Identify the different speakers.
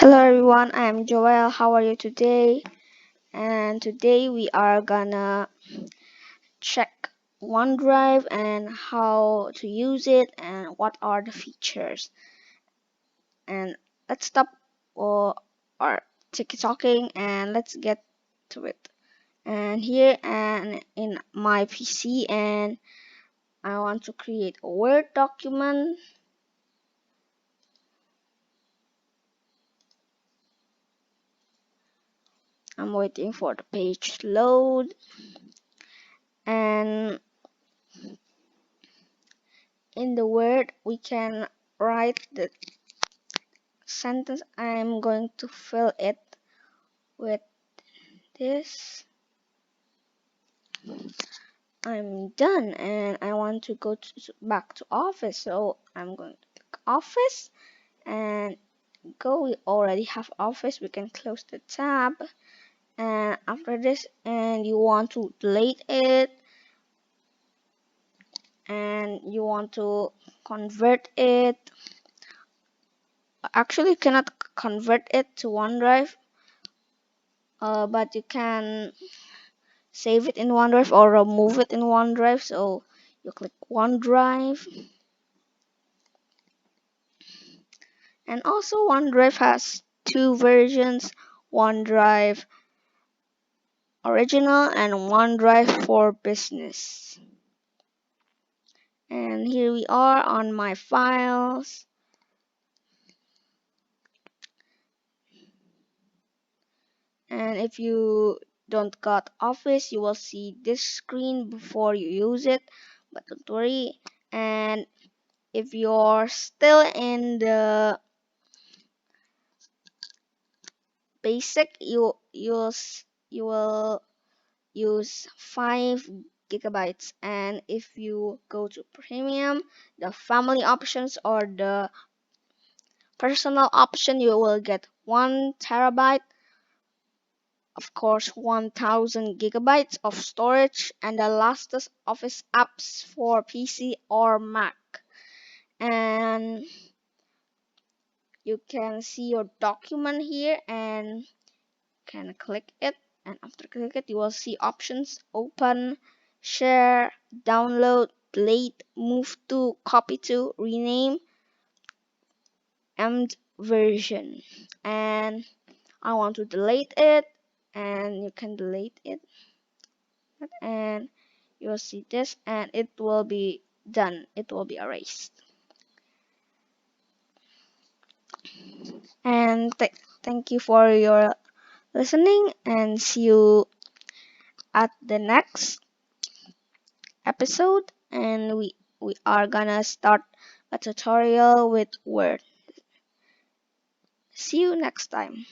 Speaker 1: Hello everyone, I am Joel. How are you today? And today we are gonna check OneDrive and how to use it and what are the features. And let's stop our talking and let's get to it. And here and in my PC, and I want to create a Word document. I'm waiting for the page to load, and in the Word we can write the sentence. I'm going to fill it with this. I'm done and I want to go back to office, so I'm going to click office and go. We already have office. We can close the tab, and after this, and you want to delete it and you want to convert it. Actually, you cannot convert it to OneDrive, but you can save it in OneDrive or remove it in OneDrive. So you click OneDrive, and also OneDrive has two versions: OneDrive Original and OneDrive for Business. And here we are on my files. And if you don't got Office, you will see this screen before you use it, but don't worry. And if you're still in the basic, you will use 5 gigabytes, and if you go to premium, the family options or the personal option, you will get 1 terabyte, of course 1000 gigabytes of storage, and the latest office apps for PC or Mac. And you can see your document here and can click it, and after click it you will see options: open, share, download, delete, move to, copy to, rename, and version. And I want to delete it, and you can delete it, and you will see this, and it will be done. It will be erased. And thank you for your listening, and see you at the next episode. And we are gonna start a tutorial with Word. See you next time.